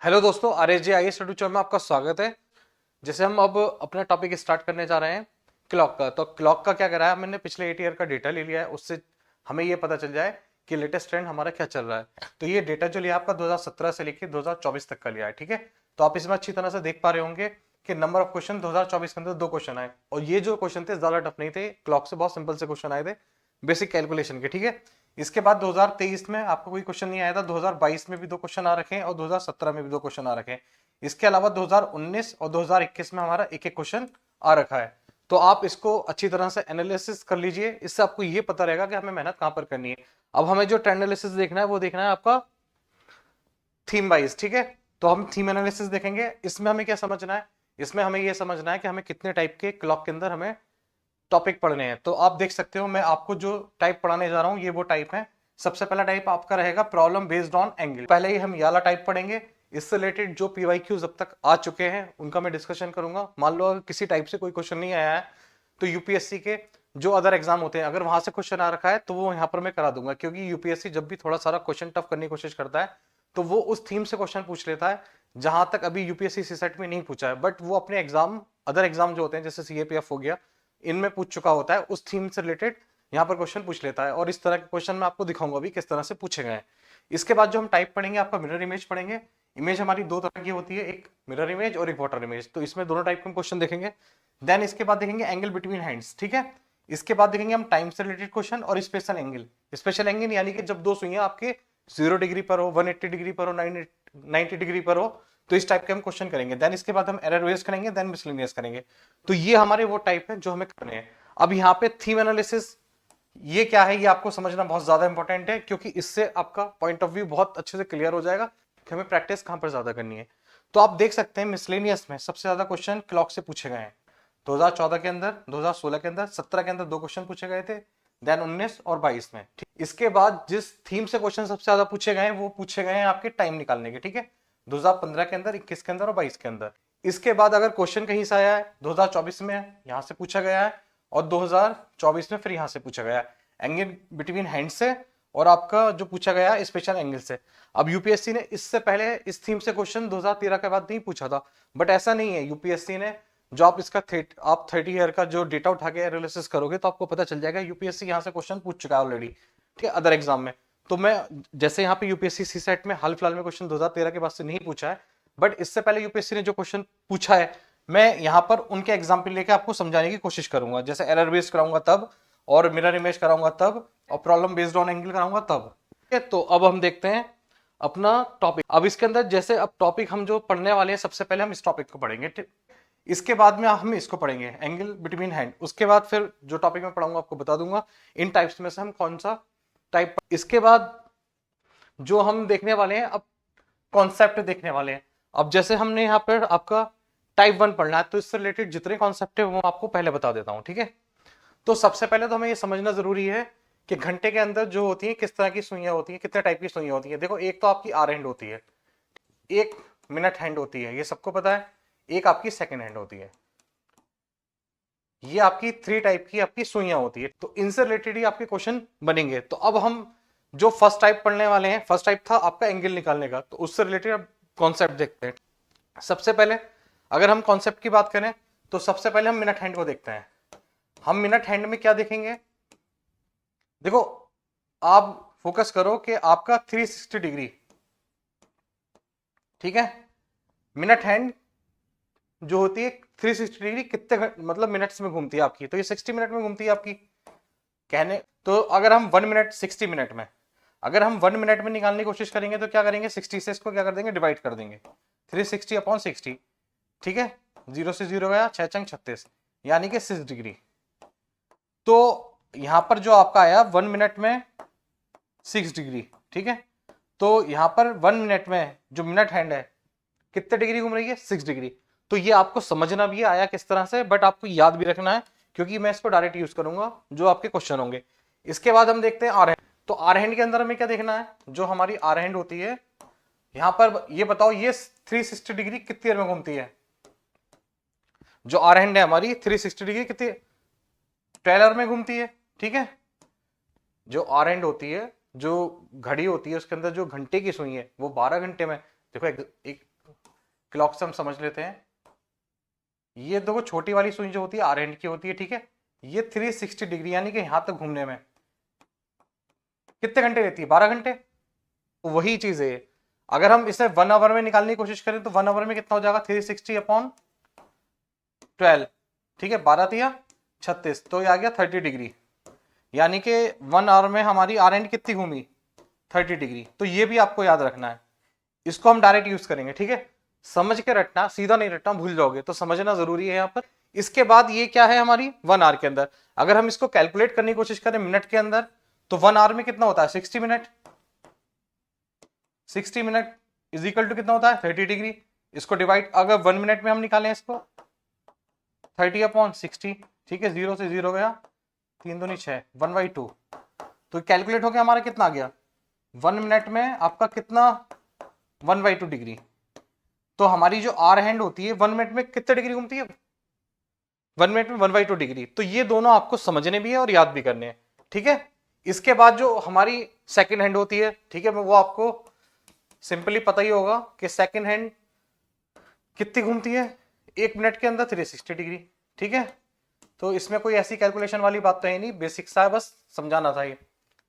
Hello दोस्तों, RSG IAS study में आपका स्वागत है। जैसे हम अब अपना टॉपिक स्टार्ट करने जा रहे हैं क्लॉक का। तो क्लॉक का क्या करा है, मैंने पिछले 8 ईयर का डेटा ले लिया है, उससे हमें ये पता चल जाए कि लेटेस्ट ट्रेंड हमारा क्या चल रहा है। तो ये डेटा जो लिया आपका 2017 से लेकर 2024 तक का लिया है, ठीक है। तो आप इसमें अच्छी तरह से देख पा रहे होंगे कि नंबर ऑफ क्वेश्चन 2024 के अंदर 2 क्वेश्चन आए, और ये जो क्वेश्चन थे ज्यादा टफ नहीं थे, क्लॉक से बहुत सिंपल से क्वेश्चन आए थे बेसिक कैलकुलेशन के, ठीक है। इसके बाद 2023 में आपको कोई क्वेश्चन नहीं आया था, 2022 में भी 2 क्वेश्चन आ रखे हैं और 2017 में भी 2 क्वेश्चन आ रखे हैं। इसके अलावा 2019 और 2021 में हमारा एक एक क्वेश्चन आ रखा है। तो आप इसको अच्छी तरह से एनालिसिस कर लीजिए, इससे आपको ये पता रहेगा कि हमें मेहनत कहां पर करनी है। अब हमें जो ट्रेंड एनालिसिस देखना है वो देखना है आपका थीम वाइज, ठीक है। तो हम थीम एनालिसिस देखेंगे। इसमें हमें क्या समझना है, इसमें हमें यह समझना है कि हमें कितने टाइप के क्लॉक के अंदर हमें टॉपिक पढ़ने हैं। तो आप देख सकते हो, मैं आपको जो टाइप पढ़ाने जा रहा हूं ये वो टाइप है। सबसे पहला टाइप आपका रहेगा प्रॉब्लम बेस्ड ऑन एंगल। पहले ही हम ये वाला टाइप पढ़ेंगे। इससे रिलेटेड जो PYQs अब तक आ चुके हैं उनका मैं डिस्कशन करूंगा। मान लो अगर किसी टाइप से कोई क्वेश्चन नहीं आया है तो यूपीएससी के जो अदर एग्जाम होते हैं, अगर वहां से क्वेश्चन आ रखा है तो वो यहाँ पर मैं करा दूंगा, क्योंकि यूपीएससी जब भी थोड़ा सारा क्वेश्चन टफ करने की कोशिश करता है तो वो उस थीम से क्वेश्चन पूछ लेता है जहां तक अभी यूपीएससी सीसेट में नहीं पूछा है, बट वो अपने एग्जाम अदर एग्जाम जो होते हैं जैसे CAPF हो गया, इनमें पूछ चुका होता है, उस थीम से रिलेटेड यहाँ पर क्वेश्चन पूछ लेता है। और इस तरह के क्वेश्चन मैं आपको दिखाऊंगा अभी किस तरह से पूछे गए हैं। इसके बाद जो हम टाइप पढ़ेंगे आपका मिरर इमेज पढ़ेंगे। इमेज हमारी 2 तरह की होती है, एक मिरर इमेज और एक वाटर इमेज। तो इसमें दोनों टाइप के क्वेश्चन देखेंगे। देन इसके बाद देखेंगे एंगल बिटवीन हैंड्स, ठीक है। इसके बाद देखेंगे हम टाइम से रिलेटेड क्वेश्चन और स्पेशल एंगल। स्पेशल एंगल यानी कि जब 2 सुइयां आपके 0 डिग्री पर हो, 180 डिग्री पर हो, 90 डिग्री पर हो, तो इस टाइप के हम क्वेश्चन करेंगे। देन इसके बाद हम एरर वेज करेंगे, देन मिसलेनियस करेंगे। तो ये हमारे वो टाइप है जो हमें करने हैं। अब यहाँ पे थीम एनालिसिस ये क्या है, ये आपको समझना बहुत ज्यादा इंपॉर्टेंट है, क्योंकि इससे आपका पॉइंट ऑफ व्यू बहुत अच्छे से क्लियर हो जाएगा कि हमें प्रैक्टिस कहां पर ज्यादा करनी है। तो आप देख सकते हैं मिसलेनियस में सबसे ज्यादा क्वेश्चन क्लॉक से पूछे गए हैं। 2014 के अंदर, 2016 के अंदर, 17 के अंदर 2 क्वेश्चन पूछे गए थे, देन 19 और 22 में। इसके बाद जिस थीम से क्वेश्चन सबसे ज्यादा पूछे गए हैं वो पूछे गए हैं आपके टाइम निकालने के, ठीक है। 2015 के अंदर, 21 के अंदर और 22 के अंदर। इसके बाद अगर क्वेश्चन कहीं से आया है 2024 में यहां से पूछा गया है, और 2024 में फिर यहां से पूछा गया है एंगल बिटवीन हैंड से, और आपका जो पूछा गया स्पेशल एंगल से। अब यूपीएससी ने इससे पहले इस थीम से क्वेश्चन 2013 के बाद नहीं पूछा था, बट ऐसा नहीं है। यूपीएससी ने जो आप इसका आप 30 ईयर का जो डेटा उठा के एनालिसिस करोगे तो आपको पता चल जाएगा यूपीएससी यहाँ से क्वेश्चन पूछ चुका है ऑलरेडी, ठीक है, अदर एग्जाम में। तो मैं जैसे यहाँ पे यूपीएससी सीसेट में हाल फिलहाल में क्वेश्चन 2013 के बाद से नहीं पूछा है, बट इससे पहले यूपीएससी ने जो क्वेश्चन पूछा है मैं यहाँ पर उनके एग्जाम्पल लेके आपको समझाने की कोशिश करूंगा। जैसे एरर बेस्ड कराऊंगा तब, और मिरर इमेज कराऊंगा तब, और प्रॉब्लम बेस्ड ऑन एंगल कराऊंगा तब, ठीक है। तो अब हम देखते हैं अपना टॉपिक। अब इसके अंदर जैसे अब टॉपिक हम जो पढ़ने वाले हैं, सबसे पहले हम इस टॉपिक को पढ़ेंगे, ठीक। इसके बाद में हम इसको पढ़ेंगे एंगल बिटवीन हैंड। उसके बाद फिर जो टॉपिक मैं पढ़ाऊंगा आपको बता दूंगा इन टाइप्स में से हम कौन सा टाइप। इसके बाद जो हम देखने वाले हैं अब कॉन्सेप्ट देखने वाले हैं। अब जैसे हमने यहाँ पर आपका टाइप 1 पढ़ना है, तो इससे रिलेटेड जितने कॉन्सेप्ट है वो आपको पहले बता देता हूं, ठीक है। तो सबसे पहले तो हमें ये समझना जरूरी है कि घंटे के अंदर जो होती है किस तरह की सुइयां होती है, कितने टाइप की सुइयां होती है। देखो, एक तो आपकी आर हैंड होती है, एक मिनट हैंड होती है, ये सबको पता है। एक आपकी सेकंड हैंड होती है। ये आपकी 3 टाइप की आपकी सुइयां होती है। तो इनसे रिलेटेड ही आपके क्वेश्चन बनेंगे। तो अब हम जो फर्स्ट टाइप पढ़ने वाले हैं, फर्स्ट टाइप था आपका एंगल निकालने का, तो उससे रिलेटेड अब कॉन्सेप्ट देखते हैं। सबसे पहले अगर हम कॉन्सेप्ट की बात करें तो सबसे पहले हम मिनट हैंड को देखते हैं। हम मिनट हैंड में क्या देखेंगे, देखो आप फोकस करो कि आपका 360 डिग्री, ठीक है। मिनट हैंड जो होती है 360 डिग्री कितने मतलब मिनट्स में घूमती है आपकी, तो ये 60 मिनट में घूमती है आपकी कहने। तो अगर हम 1 मिनट 60 मिनट में, अगर हम 1 मिनट में निकालने की कोशिश करेंगे तो क्या करेंगे, 60 से इसको क्या कर देंगे, डिवाइड कर देंगे, 360 अपॉन 60, ठीक है। 0 से 0 गया, 6 चंग 36, यानी कि 6 डिग्री। तो यहां पर जो आपका आया 1 मिनट में 6 डिग्री, ठीक है। तो यहां पर 1 मिनट में जो मिनट हैंड है कितने डिग्री घूम रही है, 6 डिग्री। तो ये आपको समझना भी आया किस तरह से, बट आपको याद भी रखना है, क्योंकि मैं इसको डायरेक्ट यूज करूंगा जो आपके क्वेश्चन होंगे। इसके बाद हम देखते हैं आर हैंड। तो आर हैंड के अंदर हमें क्या देखना है, जो हमारी आर हैंड होती है यहां पर, ये बताओ ये 360 डिग्री कितनी देर में घूमती है। जो आर हैंड है हमारी 360 डिग्री कितनी 12 आवर में घूमती है, ठीक है। जो आर हैंड होती है, जो घड़ी होती है, उसके अंदर जो घंटे की सुई है वो 12 घंटे में। देखो एक क्लॉक से हम समझ लेते हैं। ये देखो छोटी वाली सुई जो होती है आर एंड की होती है, ठीक है। ये 360 डिग्री यानी कि यहां तक घूमने में कितने घंटे लेती है? 12 घंटे। वही चीज है, अगर हम इसे 1 आवर में निकालने की कोशिश करें तो 1 आवर में कितना हो जाएगा? 360/12, ठीक है। 12 तिया 36, तो ये आ गया 30 डिग्री। यानी कि 1 आवर में हमारी आर एंड कितनी घूमी? 30 डिग्री। तो ये भी आपको याद रखना है, इसको हम डायरेक्ट यूज करेंगे, ठीक है। समझ के रटना, सीधा नहीं रटना, भूल जाओगे, तो समझना जरूरी है यहाँ पर। इसके बाद ये क्या है हमारी 1 आवर के अंदर, अगर हम इसको कैलकुलेट करने की कोशिश करें मिनट के अंदर, तो 1 आवर में कितना होता है? 60 minute. 60 minute is equal to कितना होता है? 30 डिग्री। इसको डिवाइड अगर 1 मिनट में हम निकालें इसको, 30/60, ठीक है। 0 से 0 गया, 3 दूनी 6, 1/2। तो कैलकुलेट हो गया हमारा कितना आ गया 1 मिनट में आपका कितना? 1/2 डिग्री। तो हमारी जो आर हैंड होती है 1 मिनट में कितने डिग्री घूमती है? 1 मिनट में 1/2 डिग्री। तो ये दोनों आपको समझने भी है और याद भी करने हैं, ठीक है। इसके बाद जो हमारी सेकंड हैंड होती है, ठीक है, वो आपको सिंपली पता ही होगा कि सेकंड हैंड कितनी घूमती है 1 मिनट के अंदर? 360 डिग्री, ठीक है। तो इसमें कोई ऐसी कैलकुलेशन वाली बात तो है नहीं, बेसिक सा है, बस समझाना था ये।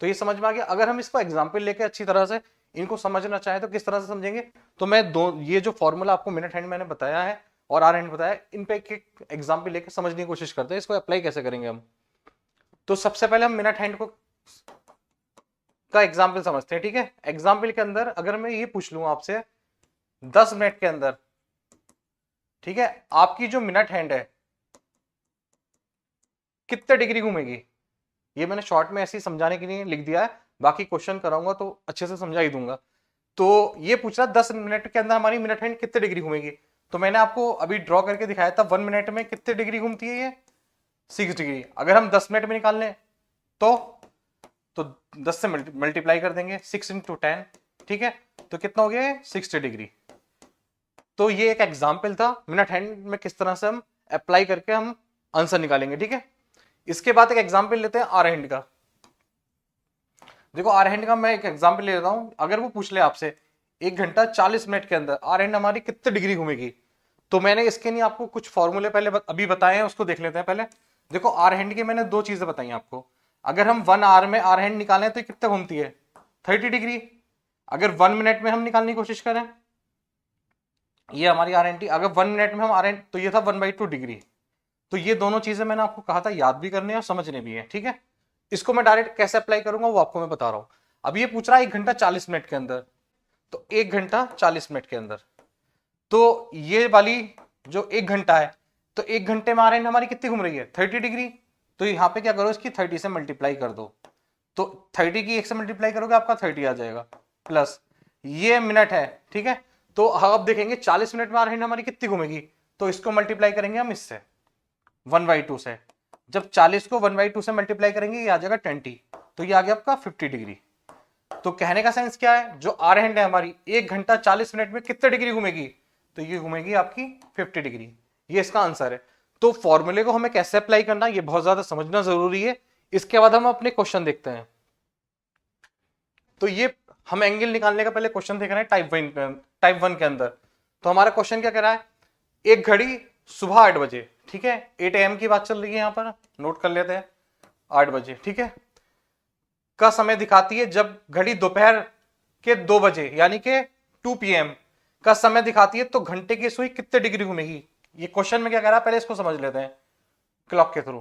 तो ये समझ में आ गया। अगर हम इसको एग्जाम्पल लेके अच्छी तरह से इनको समझना चाहें तो किस तरह से समझेंगे? तो मैं ये जो फॉर्मूला आपको मिनट हैंड मैंने बताया है और आर हैंड बताया, इन पे एक एग्जाम्पल लेके समझने की कोशिश करते हैं, इसको अप्लाई कैसे करेंगे हम। तो सबसे पहले हम मिनट हैंड को का एग्जाम्पल समझते हैं, ठीक है। एग्जाम्पल के अंदर अगर मैं ये पूछ लूं आपसे 10 मिनट के अंदर, ठीक है, आपकी जो मिनट हैंड है कितने डिग्री घूमेगी? ये मैंने शॉर्ट में ऐसे ही समझाने के लिए लिख दिया है, बाकी क्वेश्चन कराऊंगा तो अच्छे से समझा ही दूंगा। तो ये पूछ रहा 10 मिनट के अंदर हमारी मिनट हैंड कितने डिग्री घूमेगी। तो मैंने आपको अभी ड्रॉ करके दिखाया था 1 मिनट में कितने डिग्री घूमती है ये? 6 डिग्री। अगर हम 10 मिनट में निकाल लें तो 10 से मल्टीप्लाई कर देंगे, 6 × 10, ठीक है। तो कितना हो गया? 60 डिग्री। तो ये एक एग्जाम्पल था मिनट हैंड में किस तरह से हम अप्लाई करके हम आंसर निकालेंगे, ठीक है। इसके बाद एक एग्जाम्पल लेते हैं आर हैंड का। देखो आर हैंड का मैं एक एग्जाम्पल ले लेता हूं। अगर वो पूछ ले आपसे 1 घंटा 40 मिनट के अंदर आर हैंड हमारी कितने डिग्री घूमेगी, तो मैंने इसके लिए आपको कुछ फॉर्मूले पहले अभी बताए हैं, उसको देख लेते हैं पहले। देखो आर हैंड की मैंने 2 चीजें बताई आपको। अगर हम 1 आवर में आर हैंड निकालें तो कितने घूमती है? 30 डिग्री। अगर 1 मिनट में हम निकालने की कोशिश करें, ये हमारी आर एन टी, अगर 1 मिनट में हम आर एन, तो ये था 1/2 डिग्री। तो ये दोनों चीजें मैंने आपको कहा था याद भी करने और समझने भी है, ठीक है। इसको मैं डायरेक्ट कैसे अप्लाई करूंगा वो आपको मैं बता रहा हूं। अब ये पूछ रहा है 1 घंटा 40 मिनट के अंदर, तो 1 घंटा 40 मिनट के अंदर, तो ये वाली जो 1 घंटा है, तो 1 घंटे में आर एन हमारी कितनी घूम रही है? 30 डिग्री। तो यहाँ पे क्या करो, इसकी 30 से मल्टीप्लाई कर दो। तो 30 की 1 से मल्टीप्लाई करोगे आपका 30 आ जाएगा, प्लस ये मिनट है, ठीक है। तो अब देखेंगे 40 मिनट में आर हैंड हमारी कितनी घूमेगी, तो इसको मल्टीप्लाई करेंगे हम इससे 1/2 से। जब 40 को 1/2 से मल्टीप्लाई करेंगे ये आ जाएगा 20, तो ये आ गया आपका 50 डिग्री। तो कहने का सेंस क्या है, जो आर हैंड है हमारी 1 घंटा 40 मिनट में कितने डिग्री घूमेगी, तो ये घूमेगी आपकी 50 डिग्री। ये इसका आंसर है। तो फॉर्मूले को हमें कैसे अप्लाई करना ये बहुत ज्यादा समझना जरूरी है। इसके बाद हम अपने क्वेश्चन देखते हैं। तो ये हम एंगल निकालने का पहले क्वेश्चन देख रहे हैं टाइप 1 के अंदर। तो हमारा क्वेश्चन क्या कह रहा है, एक घड़ी सुबह 8 बजे, ठीक है, 8 AM की बात चल रही है, यहां पर नोट कर लेते हैं 8 बजे, ठीक है, का समय दिखाती है। जब घड़ी दोपहर के 2 बजे यानी कि 2 PM का समय दिखाती है, तो घंटे की सुई कितने डिग्री घूमेगी। ये क्वेश्चन में क्या कह रहा है पहले इसको समझ लेते हैं क्लॉक के थ्रू।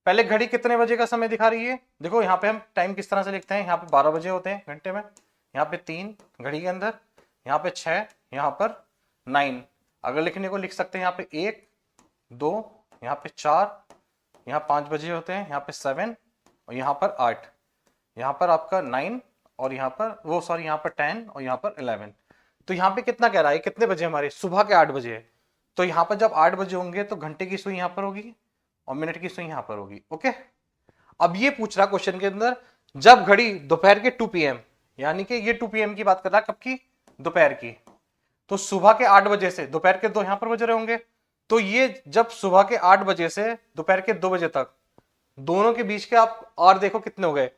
पहले घड़ी कितने बजे का समय दिखा रही है, देखो यहाँ पे हम टाइम किस तरह से लिखते हैं, यहाँ पे 12 बजे होते हैं घंटे में, यहाँ पे 3 घड़ी के अंदर, यहाँ पे 6, यहाँ पर 9। अगर लिखने को लिख सकते हैं यहाँ पे 1 2, यहाँ पे 4, यहाँ 5 बजे होते हैं, यहाँ पे 7 और यहाँ पर 8, यहाँ पर आपका 9 और यहाँ पर वो सॉरी यहाँ पर 10 और यहाँ पर 11। तो यहाँ पे कितना कह रहा है, कितने बजे हमारे, सुबह के 8 बजे है। तो यहाँ पर जब 8 बजे होंगे तो घंटे की सुई यहाँ पर होगी और मिनट की सुई यहां पर होगी, ओके। अब ये पूछ रहा क्वेश्चन के अंदर, जब घड़ी दोपहर के 2 PM यानी कि ये 2 PM की बात कर रहा है, कब की, दोपहर की। तो सुबह के 8 बजे से दोपहर के 2 यहां पर बज रहे होंगे, तो ये जब सुबह के 8 बजे से दोपहर के 2 बजे तक, दोनों के बीच के आप और देखो कितने हो गए,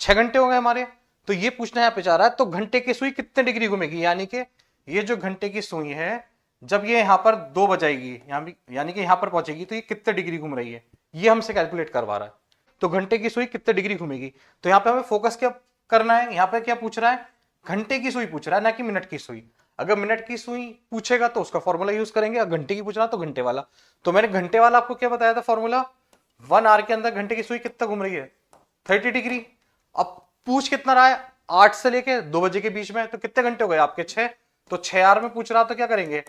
6 घंटे हो गए हमारे। तो ये पूछना है पे चाह रहा है, तो घंटे की सुई कितने डिग्री घूमेगी, यानी कि ये जो घंटे की सुई है जब ये यहाँ पर 2 बजाएगी यानी कि यहाँ पर पहुंचेगी तो ये कितने डिग्री घूम रही है, ये हमसे कैलकुलेट करवा रहा है। तो घंटे की सुई कितने डिग्री घूमेगी, तो यहाँ पे हमें फोकस क्या करना है, यहाँ पे क्या पूछ रहा है, घंटे की सुई पूछ रहा है ना कि मिनट की सुई। अगर मिनट की सुई पूछेगा तो उसका फॉर्मूला यूज करेंगे, अगर घंटे की पूछना तो घंटे वाला। तो मैंने घंटे वाला आपको क्या बताया था फॉर्मूला, 1 आवर के अंदर घंटे की सुई कितना घूम रही है, 30 डिग्री। अब पूछ कितना रहा है, 8 से लेके 2 बजे के बीच में, तो कितने घंटे हो गए आपके 6। तो 6 आवर में पूछ रहा तो क्या करेंगे,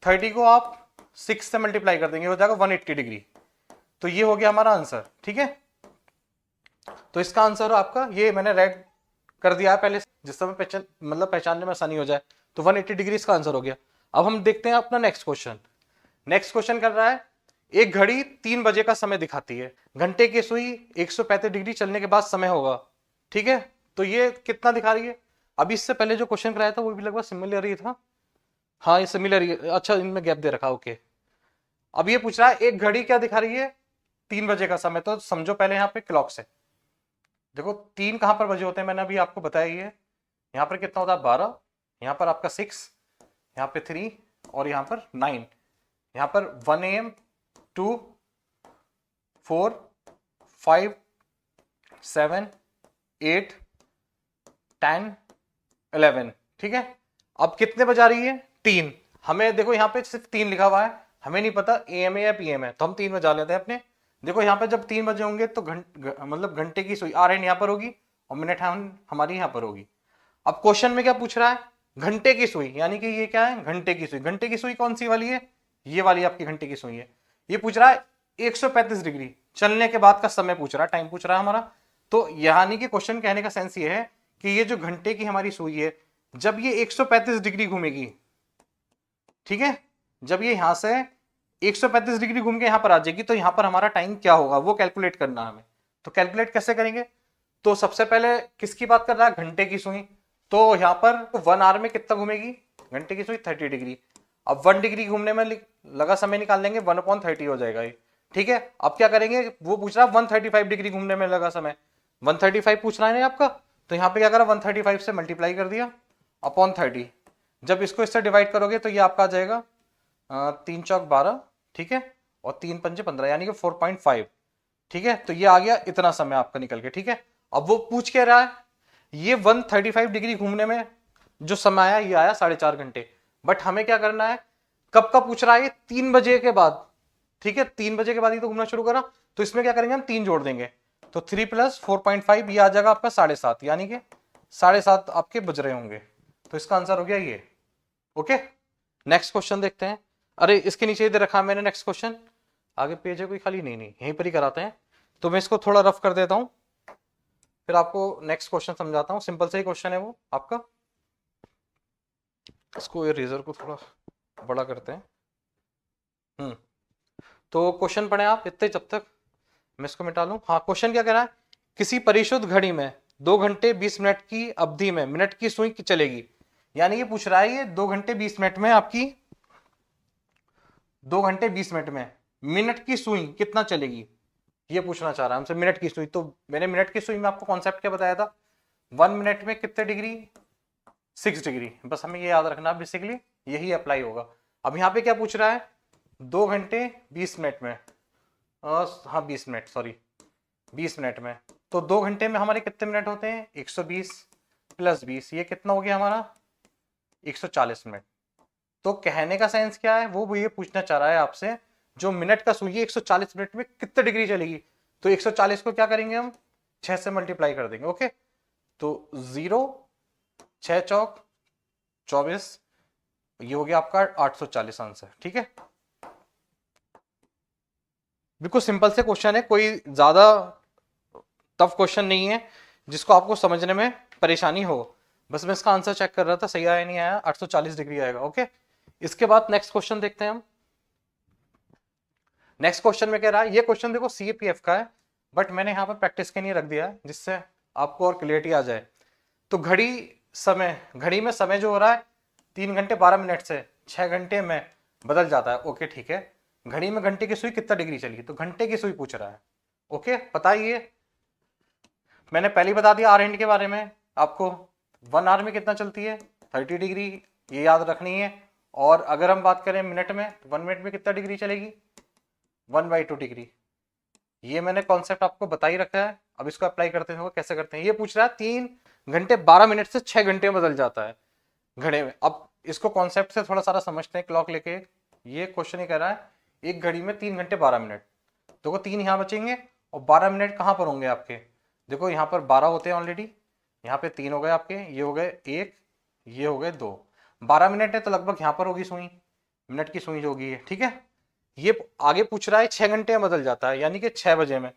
30 को आप 6 से मल्टीप्लाई कर देंगे, हो जाएगा 180 डिग्री। तो ये हो गया हमारा आंसर, ठीक है। तो इसका आंसर आपका ये मैंने रेड कर दिया है पहले, जिस समय पहचानने में आसानी हो जाए। तो 180 डिग्री इसका आंसर हो गया। अब हम देखते हैं अपना नेक्स्ट क्वेश्चन। नेक्स्ट क्वेश्चन कर रहा है, एक घड़ी 3 बजे का समय दिखाती है, घंटे की सुई 135 डिग्री चलने के बाद समय होगा, ठीक है। तो ये कितना दिखा रही है, अभी इससे पहले जो क्वेश्चन कराया था वो भी लगभग सिमिलर ही था। हाँ ये सिमिलर ही, अच्छा इनमें गैप दे रखा, ओके। अब ये पूछ रहा है एक घड़ी क्या दिखा रही है, 3 बजे का समय। तो समझो पहले यहाँ पे क्लॉक से देखो, 3 कहां पर बजे होते हैं, मैंने अभी आपको बताया ही है। यहाँ पर कितना होता है 12, यहाँ पर आपका 6, यहाँ पे 3 और यहाँ पर 9। यहाँ पर 1 AM 2 4 5 7 8 10 11, ठीक है। अब कितने बजा रही है, 3। हमें देखो यहाँ पे सिर्फ 3 लिखा हुआ है, हमें नहीं पता AM है या PM है, तो हम 3 बजा लेते हैं अपने। देखो यहाँ पे जब 3 बजे होंगे तो मतलब घंटे की सुई RN यहाँ पर होगी और मिनट हमारी यहाँ पर होगी। अब क्वेश्चन में क्या पूछ रहा है, घंटे की सुई, यानी कि ये क्या है, घंटे की सुई। घंटे की सुई कौन सी वाली है, ये वाली आपकी घंटे की सुई है। ये पूछ रहा है 135 डिग्री चलने के बाद का समय पूछ रहा है, टाइम पूछ रहा है हमारा। तो यानी कि क्वेश्चन कहने का सेंस ये है कि ये जो घंटे की हमारी सुई है, जब ये 135 डिग्री घूमेगी, ठीक है, जब ये यहां से 135 डिग्री घूम के यहां पर आ जाएगी, तो यहां पर हमारा टाइम क्या होगा वो कैलकुलेट करना है हमें। तो कैलकुलेट कैसे करेंगे, तो सबसे पहले किसकी बात कर रहा है, घंटे की सुई। तो यहां पर 1 आवर में कितना घूमेगी घंटे की सुई, 30 डिग्री। अब 1 डिग्री घूमने में लगा समय निकाल लेंगे, 1/30 हो जाएगा ये, ठीक है। अब क्या करेंगे, वो पूछ रहा है 135 डिग्री घूमने में लगा समय, 135 पूछ रहा है ना आपका। तो यहाँ पे क्या करा, 135 से मल्टीप्लाई कर दिया अपॉन 30। जब इसको इससे डिवाइड करोगे तो ये आपका आ जाएगा 3 चौक 12, ठीक है, और 3 पंजे 15, यानी कि 4.5, ठीक है। तो ये आ गया इतना समय आपका निकल के, ठीक है। अब वो पूछ के रहा है, ये 135 डिग्री घूमने में जो समय आया ये आया 4.5 घंटे। बट हमें क्या करना है, कब का पूछ रहा है, 3 बजे के बाद, ठीक है। 3 बजे के बाद ही तो घूमना शुरू करा, तो इसमें क्या करेंगे हम 3 जोड़ देंगे, तो 3 + 4.5 ये आ जाएगा आपका 7.5, यानी कि 7.5 आपके बज रहे होंगे। तो इसका आंसर हो गया ये, ओके। नेक्स्ट क्वेश्चन देखते हैं। अरे इसके नीचे दे रखा है मैंने नेक्स्ट क्वेश्चन, आगे पेज है कोई खाली, नहीं यहीं पर ही कराते हैं। तो मैं इसको थोड़ा रफ कर देता हूं, फिर आपको नेक्स्ट क्वेश्चन समझाता हूं। सिंपल से ही क्वेश्चन है वो आपका। इसको इरेजर को थोड़ा बड़ा करते हैं। तो क्वेश्चन पढ़े आप इतने, जब तक मैं इसको मिटा लूं। हाँ, क्वेश्चन क्या कह रहा है, किसी परिशुद्ध घड़ी में 2 घंटे 20 मिनट की अवधि में मिनट की सुई चलेगी। यानी ये पूछ रहा है, ये 2 घंटे 20 मिनट में आपकी 2 घंटे 20 मिनट में मिनट की सुई कितना चलेगी, ये पूछना चाह रहा है हमसे, मिनट की सुई। तो मैंने मिनट की सुई में आपको कॉन्सेप्ट क्या बताया था, 1 मिनट में कितने डिग्री, 6 डिग्री। बस हमें ये याद रखना, बेसिकली यही अप्लाई होगा। अब यहाँ पे क्या पूछ रहा है, 2 घंटे 20 मिनट में, हाँ 20 मिनट, सॉरी 20 मिनट में। तो 2 घंटे में हमारे कितने मिनट होते हैं, 120 + 20, ये कितना हो गया हमारा 140 मिनट। तो कहने का सेंस क्या है, वो ये पूछना चाह रहा है आपसे, जो मिनट का सुई 140 मिनट में कितने डिग्री चलेगी। तो 140 को क्या करेंगे हम, 6 से मल्टीप्लाई कर देंगे, ओके। तो 0 6 चौक 24, ये हो गया आपका 840 आंसर, ठीक है। बिल्कुल सिंपल से क्वेश्चन है, कोई ज्यादा टफ क्वेश्चन नहीं है जिसको आपको समझने में परेशानी हो। बस मैं इसका आंसर चेक कर रहा था, सही आया नहीं आया, 840 डिग्री आएगा, ओके। इसके बाद नेक्स्ट क्वेश्चन देखते हैं हम। नेक्स्ट क्वेश्चन में कह रहा है, ये क्वेश्चन देखो CAPF का है, बट मैंने यहाँ पर प्रैक्टिस के लिए रख दिया है जिससे आपको और क्लियरिटी आ जाए। तो घड़ी में समय जो हो रहा है 3 घंटे 12 मिनट से 6 घंटे में बदल जाता है, ओके ठीक है। घड़ी में घंटे की सुई कितना डिग्री चली, तो घंटे की सुई पूछ रहा है, ओके। बताइए, मैंने पहले ही बता दिया आर एंड के बारे में आपको, 1 आवर में कितना चलती है 30 डिग्री, ये याद रखनी है। और अगर हम बात करें मिनट में, 1 मिनट में कितना डिग्री चलेगी, 1/2 डिग्री। ये मैंने कॉन्सेप्ट आपको बता ही रखा है। अब इसको अप्लाई करते हैं, कैसे करते हैं। ये पूछ रहा है 3 घंटे 12 मिनट से 6 घंटे में बदल जाता है घड़ी में। अब इसको कॉन्सेप्ट से थोड़ा सारा समझते हैं। क्लॉक लेके ये क्वेश्चन ही कह रहा है एक घड़ी में 3 घंटे 12 मिनट, देखो 3 यहाँ बचेंगे और 12 मिनट कहाँ पर होंगे आपके, देखो यहाँ पर 12 होते हैं ऑलरेडी, यहाँ पे 3 हो गए आपके, ये हो गए 1, ये हो गए 2, 12 मिनट है तो लगभग यहाँ पर होगी सुई, मिनट की सुई जो होगी है, ठीक है। ये आगे पूछ रहा है 6 घंटे में बदल जाता है, यानी कि 6 बजे में,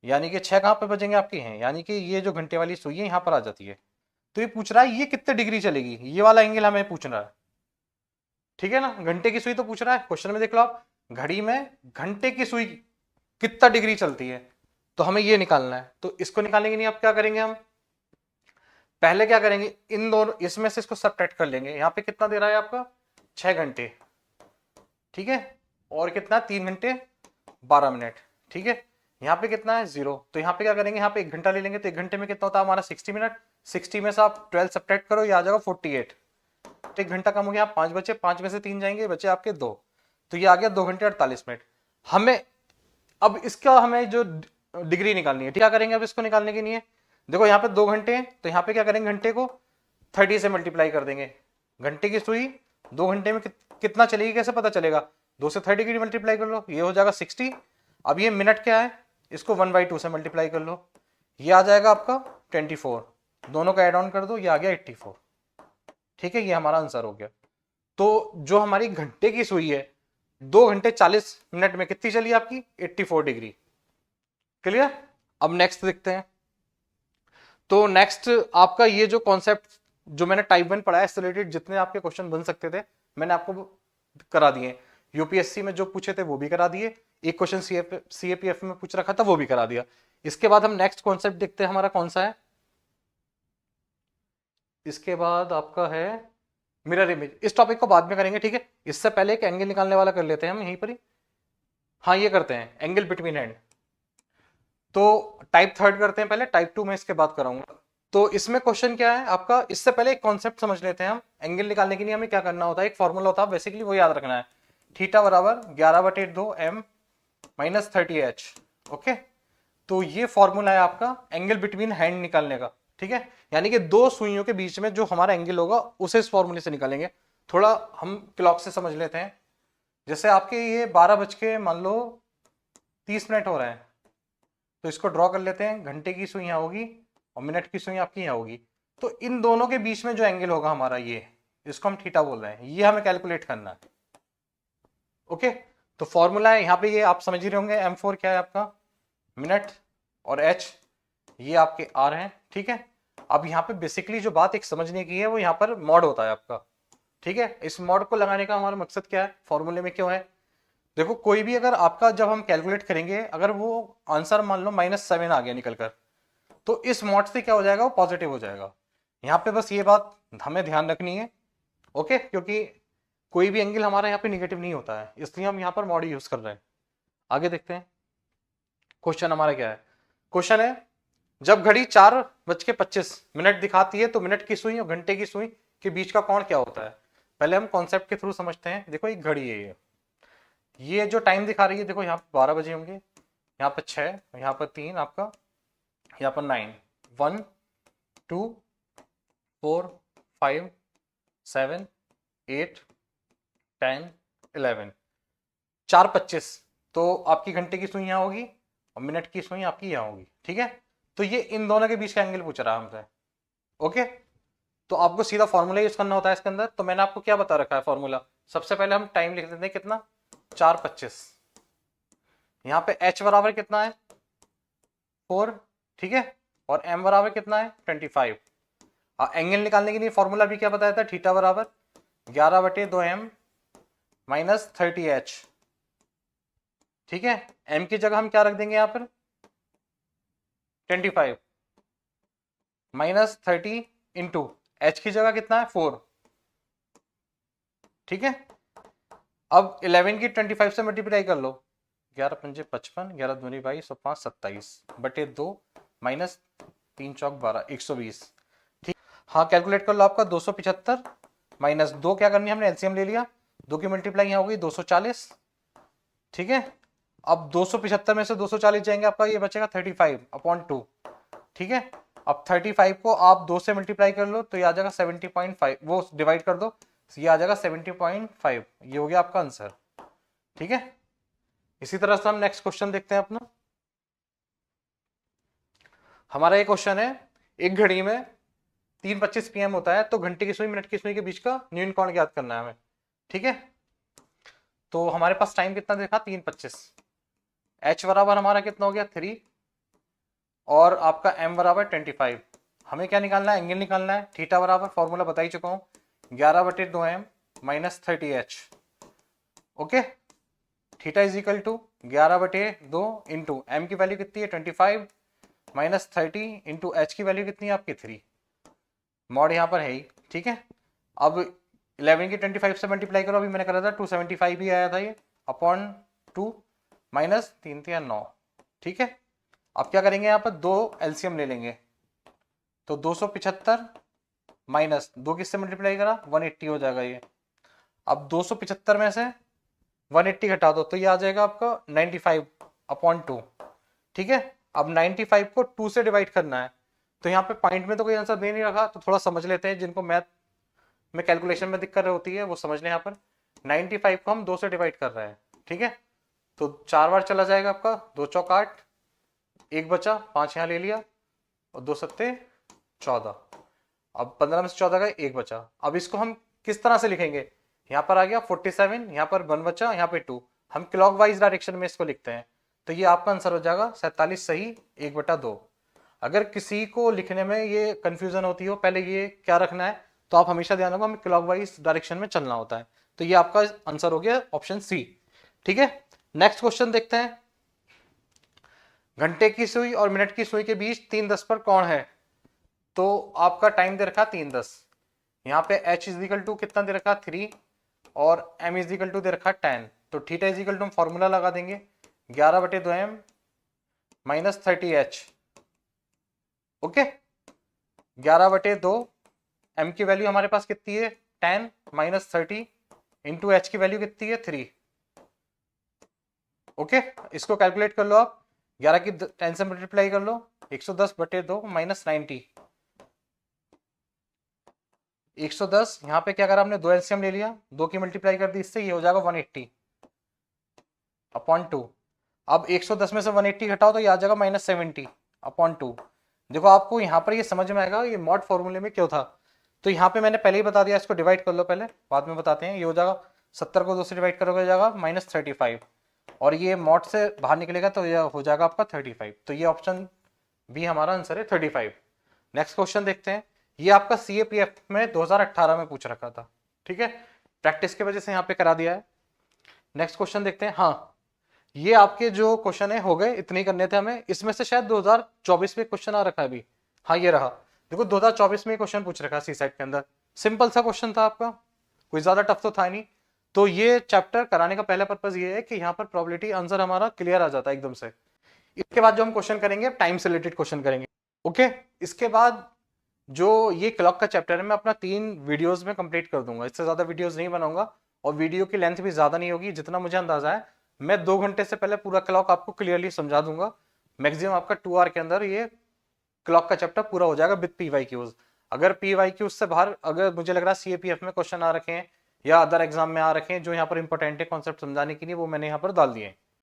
यानी कि 6 कहाँ पे बजेंगे आपके हैं, यानी कि ये जो घंटे वाली सुई है यहाँ पर आ जाती है। तो ये पूछ रहा है ये कितने डिग्री चलेगी, ये वाला एंगल हमें पूछना है, ठीक है ना। घंटे की सुई तो पूछ रहा है, क्वेश्चन में देख लो आप, घड़ी में घंटे की सुई कितना डिग्री चलती है, तो हमें ये निकालना है। तो इसको निकालने के लिए आप क्या करेंगे, हम पहले क्या करेंगे, इन दोनों इसमें से इसको सबट्रैक्ट कर लेंगे। यहाँ पे कितना दे रहा है आपका 6 घंटे, ठीक है, और कितना 3 घंटे 12 मिनट, ठीक है। यहाँ पे कितना है 0, तो यहाँ पे क्या करेंगे, यहाँ पे 1 घंटा ले लेंगे, तो 1 घंटे में कितना होता है हमारा 60 मिनट, 60 में से आप 12 सबट्रैक्ट करो, ये आ जाएगा 48, तो 1 घंटा कम हो गया, 5 बचे, 5 में से 3 जाएंगे, बचे आपके 2, तो ये आ गया 2 घंटे 48 मिनट। हमें अब इसका हमें जो डिग्री निकालनी है, क्या करेंगे अब इसको निकालने के लिए, देखो यहाँ पे 2 घंटे हैं, तो यहाँ पे क्या करेंगे, घंटे को 30 से मल्टीप्लाई कर देंगे। घंटे की सुई 2 घंटे में कितना चलेगी कैसे पता चलेगा, 2 से 30 की मल्टीप्लाई कर लो, ये हो जाएगा 60। अब ये मिनट क्या है, इसको 1/2 से मल्टीप्लाई कर लो, ये आ जाएगा आपका 24, दोनों का एड ऑन कर दो, ये आ गया 84, ठीक है, ये हमारा आंसर हो गया। तो जो हमारी घंटे की सुई है 2 घंटे 40 मिनट में कितनी चली आपकी 84 डिग्री। क्लियर। अब नेक्स्ट देखते हैं। तो नेक्स्ट आपका ये जो कॉन्सेप्ट जो मैंने टाइप 1 पढ़ा है, इससे रिलेटेड जितने आपके क्वेश्चन बन सकते थे मैंने आपको करा दिए। यूपीएससी में जो पूछे थे वो भी करा दिए, एक क्वेश्चन सीएपीएफ में पूछ रखा था वो भी करा दिया। इसके बाद हम नेक्स्ट कॉन्सेप्ट देखते हैं, हमारा कौन सा है, इसके बाद आपका है मिरर इमेज। इस टॉपिक को बाद में करेंगे, ठीक है। इससे पहले एक एंगल निकालने वाला कर लेते हैं हम यहीं पर ही। हाँ ये करते हैं एंगल बिटवीन हैंड। तो टाइप 3 करते हैं पहले, टाइप 2 में इसके बाद कराऊंगा। तो इसमें क्वेश्चन क्या है आपका, इससे पहले एक कॉन्सेप्ट समझ लेते हैं हम। एंगल निकालने के लिए हमें क्या करना होता है, एक फॉर्मूला होता है बेसिकली, वो याद रखना है, थीटा बराबर 11/2m - 30h। ओके, तो ये फॉर्मूला है आपका एंगल बिटवीन हैंड निकालने का, ठीक है। यानी कि 2 सुइयों के बीच में जो हमारा एंगल होगा उसे इस फॉर्मूले से निकालेंगे। थोड़ा हम क्लॉक से समझ लेते हैं। जैसे आपके ये 12 बज के मान लो 30 मिनट हो रहे हैं, तो इसको ड्रॉ कर लेते हैं। घंटे की सुई यहाँ होगी और मिनट की सुई आपकी यहाँ होगी, तो इन दोनों के बीच में जो एंगल होगा हमारा, ये इसको हम थीटा बोल रहे हैं, ये हमें कैलकुलेट करना है। ओके, तो फॉर्मूला है यहाँ पे, ये आप समझ ही रहे होंगे। M4 क्या है आपका मिनट, और H ये आपके R हैं, ठीक है। अब यहाँ पे बेसिकली जो बात एक समझने की है वो यहाँ पर मॉड होता है आपका, ठीक है। इस मॉड को लगाने का हमारा मकसद क्या है, फॉर्मूले में क्यों है, देखो कोई भी अगर आपका जब हम कैलकुलेट करेंगे, अगर वो आंसर मान लो -7 आ गया निकल कर, तो इस मॉड से क्या हो जाएगा, वो पॉजिटिव हो जाएगा। यहाँ पे बस ये बात हमें ध्यान रखनी है, ओके, क्योंकि कोई भी एंगल हमारा यहाँ पे निगेटिव नहीं होता है, इसलिए हम यहाँ पर मॉड यूज कर रहे हैं। आगे देखते हैं क्वेश्चन हमारा क्या है। क्वेश्चन है जब घड़ी 4:25 दिखाती है तो मिनट की सुई और घंटे की सुई के बीच का कोण क्या होता है। पहले हम कॉन्सेप्ट के थ्रू समझते हैं। देखो एक घड़ी है, ये जो टाइम दिखा रही है, देखो यहाँ पे 12 बजे होंगे, यहाँ पर 6, यहाँ पर 3 आपका, यहाँ पर 9, 1 2 4 5 7 8 10 11, 4:25, तो आपकी घंटे की सुई यहाँ होगी और मिनट की सुई आपकी यहाँ होगी, ठीक है। तो ये इन दोनों के बीच का एंगल पूछ रहा है हमसे, ओके। तो आपको सीधा फॉर्मूला यूज करना होता है इसके अंदर। तो मैंने आपको क्या बता रखा है फॉर्मूला, सबसे पहले हम टाइम लिख देते हैं कितना 4:25, यहाँ पे h बराबर कितना है 4, ठीक है, और m बराबर कितना है 25। एंगल निकालने के लिए फॉर्मूला भी क्या बताया था, थीटा बराबर 11/2m - 30h, ठीक है। m की जगह हम क्या रख देंगे यहाँ पर 25 - 30 इंटू h की जगह कितना है 4, ठीक है। अब 11 की 25 से मल्टीप्लाई कर लो, 11×5 = 55, 11×2 = 22 और 5 27/2 - 3×4 = 12, 120, ठीक। हाँ कैलकुलेट कर लो, आपका 275 माइनस 2 क्या करनी है हमने एलसीएम ले लिया, 2 की मल्टीप्लाई यहाँ होगी 240, ठीक है। अब 275 में से 240 जाएंगे, आपका ये बचेगा 35/2, ठीक है। अब 35 को आप 2 से मल्टीप्लाई कर लो तो ये आ जाएगा 70.5, वो डिवाइड कर दो, ये आ जाएगा 70.5, ये हो गया आपका आंसर, ठीक है। इसी तरह से हम नेक्स्ट क्वेश्चन देखते हैं अपना। हमारा ये क्वेश्चन है, एक घड़ी में 3:25 PM होता है, तो घंटे की सुई मिनट की सुई के बीच का न्यून कोण ज्ञात करना है हमें, ठीक है। तो हमारे पास टाइम कितना देखा 3:25, h बराबर हमारा कितना हो गया 3, और आपका m बराबर 25। हमें क्या निकालना है, एंगल निकालना है। थीटा बराबर फॉर्मूला बता ही चुका हूं, 11/2m minus 30h, okay. Theta is equal to 11/2 into M की वैल्यू कितनी है 25 माइनस 30 इंटू एच की वैल्यू कितनी है आपकी 3, मॉड यहाँ पर है ही, ठीक है। अब 11 की 25 से मल्टीप्लाई करो, अभी मैंने करा था 275 भी आया था ये, अपॉन 2 माइनस 3 9, ठीक है। अब क्या करेंगे, यहाँ पर 2 एलसीएम ले लेंगे, तो 275 माइनस 2 किससे मल्टीप्लाई करा 180 हो जाएगा ये। अब 275 में से 180 घटा दो तो ये आ जाएगा आपका 95/2, ठीक है। अब 95 को 2 से डिवाइड करना है, तो यहाँ पे पॉइंट में तो कोई आंसर दे नहीं रखा, तो थोड़ा समझ लेते हैं, जिनको मैथ में कैलकुलेशन में दिक्कत होती है वो समझ लें। यहाँ पर 95 को हम 2 से डिवाइड कर रहे हैं, ठीक है। तो 4 बार चला जाएगा आपका, 2 चौक 8, 1 बचा, 5 यहाँ ले लिया, और 2 सत्ते 14। अब 15 में से 14 का 1 बचा। अब इसको हम किस तरह से लिखेंगे, यहाँ पर आ गया 47, यहाँ पर 1 बचा, यहाँ पे 2, हम क्लॉकवाइज डायरेक्शन में इसको लिखते हैं, तो ये आपका आंसर हो जाएगा 47 सही 1/2। अगर किसी को लिखने में ये कंफ्यूजन होती हो पहले ये क्या रखना है, तो आप हमेशा ध्यान रखो हमें क्लॉकवाइज डायरेक्शन में चलना होता है, तो ये आपका आंसर हो गया ऑप्शन सी, ठीक है। नेक्स्ट क्वेश्चन देखते हैं। घंटे की सुई और मिनट की सुई के बीच 3:10 पर कोण है, तो आपका टाइम दे रखा 3:10, यहाँ पे h इज इक्वल टू कितना दे रखा 3, और m इज इक्वल टू दे रखा 10, तो थीटा इज इक्वल टू हम फॉर्मूला लगा देंगे 11/2m minus 30h, okay. 11/2 m की वैल्यू हमारे पास कितनी है 10 माइनस 30 इंटू h की वैल्यू कितनी है 3, ओके। इसको कैलकुलेट कर लो आप, 11 की 10 से मल्टीप्लाई कर लो, 110/2 माइनस 90, 110, यहाँ पे क्या करा हमने 2 एलसीएम ले लिया, 2 की मल्टीप्लाई कर दी इससे, ये हो जाएगा 180/2। अब 110 में से 180 घटाओ तो ये आ जाएगा -70/2। देखो आपको यहाँ पर ये समझ में आएगा ये मॉड फॉर्मूले में क्यों था, तो यहाँ पे मैंने पहले ही बता दिया, इसको डिवाइड कर लो पहले, बाद में बताते हैं। ये हो जाएगा 70 को 2 से डिवाइड करोगे जाएगा -35, और ये मॉड से बाहर निकलेगा तो ये हो जाएगा आपका 35, तो ये ऑप्शन बी हमारा आंसर है 35। नेक्स्ट क्वेश्चन देखते हैं। ये आपका CAPF में 2018 में पूछ रखा था, ठीक है, प्रैक्टिस की वजह से यहाँ पे करा दिया है। नेक्स्ट क्वेश्चन देखते हैं। हाँ, ये आपके जो क्वेश्चन है हो गए, इतने ही करने थे हमें, इसमें से शायद 2024 में क्वेश्चन आ रखा है अभी, हाँ ये रहा, देखो 2024 में क्वेश्चन पूछ रखा है सी सेट के अंदर, सिंपल सा क्वेश्चन था आपका, कोई ज्यादा टफ तो था नहीं। तो ये चैप्टर कराने का पहला पर्पज ये है कि यहाँ पर प्रोबेबिलिटी आंसर हमारा क्लियर आ जाता है एकदम से। इसके बाद जो हम क्वेश्चन करेंगे टाइम से रिलेटेड क्वेश्चन करेंगे, ओके। इसके बाद जो ये क्लॉक का चैप्टर है मैं अपना 3 वीडियोस में कंप्लीट कर दूंगा, इससे ज्यादा वीडियोस नहीं बनाऊंगा, और वीडियो की लेंथ भी ज्यादा नहीं होगी, जितना मुझे अंदाजा है मैं 2 घंटे से पहले पूरा क्लॉक आपको क्लियरली समझा दूंगा। मैक्सिमम आपका 2 आवर के अंदर ये क्लॉक का चैप्टर पूरा हो जाएगा विद PYQs। अगर PYQs से बाहर अगर मुझे लग रहा है CAPF में क्वेश्चन आ रखे हैं या अदर एग्जाम में आ रखे हैं जो यहाँ पर इंपॉर्टेंट है कॉन्सेप्ट समझाने के लिए, वो मैंने यहाँ पर डाल दिए हैं।